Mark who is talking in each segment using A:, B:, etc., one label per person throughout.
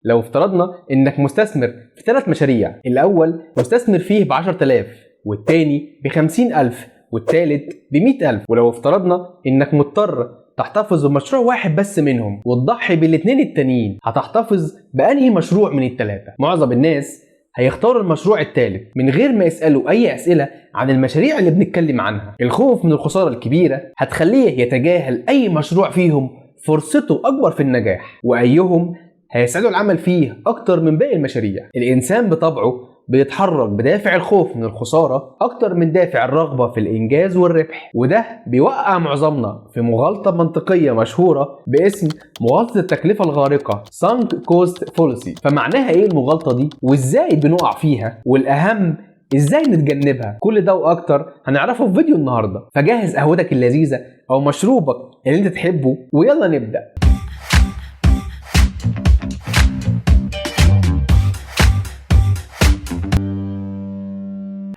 A: لو افترضنا انك مستثمر في 3 مشاريع، الاول مستثمر فيه ب10,000 والتاني ب50,000 والتالت ب100,000، ولو افترضنا انك مضطر تحتفظ بمشروع واحد بس منهم وتضحي بالاتنين التانيين، هتحتفظ بأنهي مشروع من ال3؟ معظم الناس هيختاروا المشروع الثالث من غير ما يسألوا أي أسئلة عن المشاريع اللي بنتكلم عنها. الخوف من الخسارة الكبيرة هتخليه يتجاهل أي مشروع فيهم فرصته أكبر في النجاح، وأيهم هيسعده العمل فيه أكتر من باقي المشاريع. الإنسان بطبعه بيتحرك بدافع الخوف من الخسارة أكتر من دافع الرغبة في الإنجاز والربح، وده بيوقع معظمنا في مغالطة منطقية مشهورة باسم مغالطة التكلفة الغارقة Sunk Cost Fallacy. فمعناها إيه المغالطة دي؟ وإزاي بنقع فيها؟ والأهم إزاي نتجنبها؟ كل ده وأكتر هنعرفه في فيديو النهاردة، فجهز قهوتك اللذيذة أو مشروبك اللي أنت تحبه ويلا نبدأ.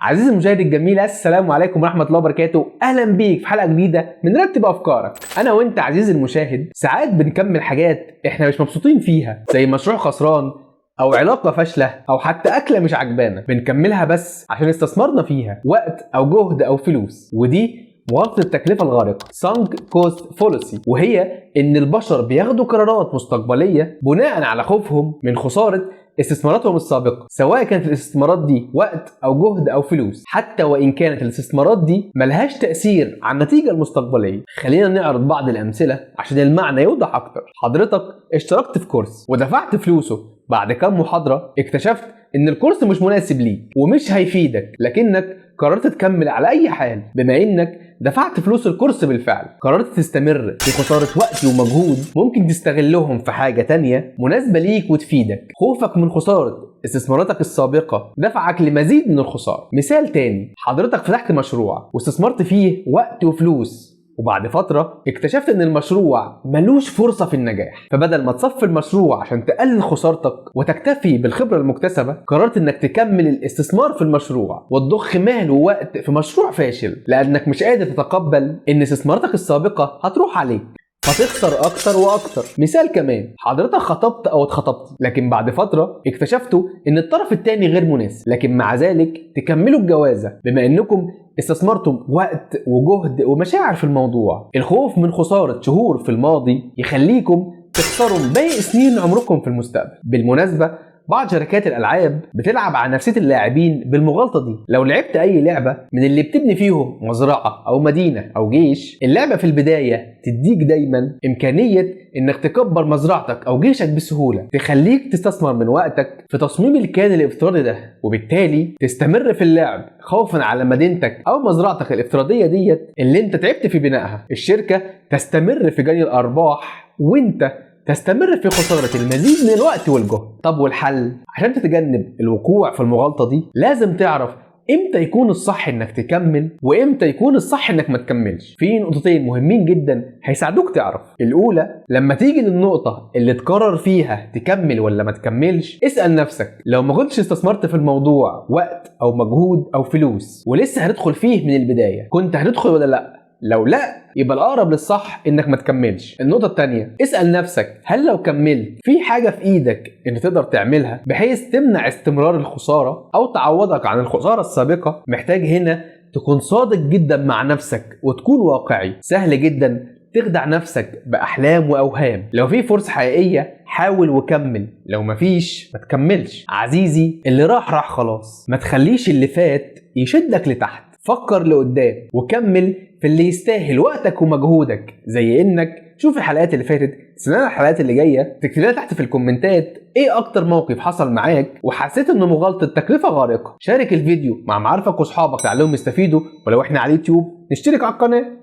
A: عزيزي المشاهد الجميل، السلام عليكم ورحمة الله وبركاته. أهلا بيك في حلقة جديدة من رتب أفكارك. أنا وأنت عزيزي المشاهد ساعات بنكمل حاجات إحنا مش مبسوطين فيها، زي مشروع خسران أو علاقة فاشلة أو حتى أكلة مش عجبانا، بنكملها بس عشان استثمرنا فيها وقت أو جهد أو فلوس. ودي مغالطة التكلفة الغارقة Sunk Cost Fallacy، وهي إن البشر بياخدوا قرارات مستقبلية بناء على خوفهم من خسارة استثماراتهم السابقة، سواء كانت الاستثمارات دي وقت أو جهد أو فلوس، حتى وإن كانت الاستثمارات دي ملهاش تأثير على النتيجة المستقبلية. خلينا نعرض بعض الأمثلة عشان المعنى يوضح أكتر. حضرتك اشتركت في كورس ودفعت فلوسه، بعد كام محاضرة اكتشفت إن الكورس مش مناسب ليك ومش هيفيدك، لكنك قررت تكمل على أي حال. بما إنك دفعت فلوس الكورس بالفعل، قررت تستمر في خسارة وقت ومجهود ممكن تستغلهم في حاجة تانية مناسبة ليك وتفيدك. خوفك من خسارة استثماراتك السابقة دفعك لمزيد من الخسارة. مثال تاني، حضرتك فتحت مشروع واستثمرت فيه وقت وفلوس، وبعد فترة اكتشفت ان المشروع ملوش فرصة في النجاح، فبدل ما تصفي المشروع عشان تقلل خسارتك وتكتفي بالخبرة المكتسبة، قررت انك تكمل الاستثمار في المشروع وتضخ مال ووقت في مشروع فاشل، لانك مش قادر تتقبل ان استثماراتك السابقة هتروح عليك فتخسر اكتر واكتر. مثال كمان، حضرتك خطبت او اتخطبت، لكن بعد فترة اكتشفتوا ان الطرف التاني غير مناسب، لكن مع ذلك تكملوا الجوازة بما انكم استثمرتم وقت وجهد ومشاعر في الموضوع. الخوف من خسارة شهور في الماضي يخليكم تخسروا باقي سنين عمركم في المستقبل. بالمناسبة بعض شركات الألعاب بتلعب على نفسية اللاعبين بالمغالطة دي. لو لعبت أي لعبة من اللي بتبني فيهم مزرعة أو مدينة أو جيش، اللعبة في البداية تديك دايما إمكانية إنك تكبر مزرعتك أو جيشك بسهولة، تخليك تستثمر من وقتك في تصميم الكيان الافتراضي ده، وبالتالي تستمر في اللعب خوفا على مدينتك أو مزرعتك الافتراضية ديت اللي أنت تعبت في بنائها. الشركة تستمر في جني الأرباح وأنت تستمر في خسارة المزيد من الوقت والجهد. طب والحل؟ عشان تتجنب الوقوع في المغالطة دي لازم تعرف امتى يكون الصح انك تكمل وامتى يكون الصح انك ما تكملش. في نقطتين مهمين جدا هيساعدوك تعرف. الاولى، لما تيجي للنقطة اللي تقرر فيها تكمل ولا ما تكملش، اسأل نفسك لو ما كنتش استثمرت في الموضوع وقت او مجهود او فلوس ولسه هتدخل فيه من البداية، كنت هتدخل ولا لا؟ لو لا، يبقى الأقرب للصح إنك ما تكملش. النقطة التانية، اسأل نفسك هل لو كملت في حاجة في إيدك إن تقدر تعملها بحيث تمنع استمرار الخسارة أو تعوضك عن الخسارة السابقة. محتاج هنا تكون صادق جدا مع نفسك وتكون واقعي. سهل جدا تخدع نفسك بأحلام وأوهام. لو في فرصة حقيقية حاول وكمل، لو مفيش ما تكملش. عزيزي، اللي راح خلاص، ما تخليش اللي فات يشدك لتحت. فكر لقدام وكمل في اللي يستاهل وقتك ومجهودك، زي انك شوف الحلقات اللي فاتت، استنى الحلقات اللي جايه، تكتب لنا تحت في الكومنتات ايه اكتر موقف حصل معاك وحسيت انه مغالطه تكلفه غارقه. شارك الفيديو مع معارفك واصحابك لعلهم يستفيدوا، ولو احنا على اليوتيوب نشترك على القناه.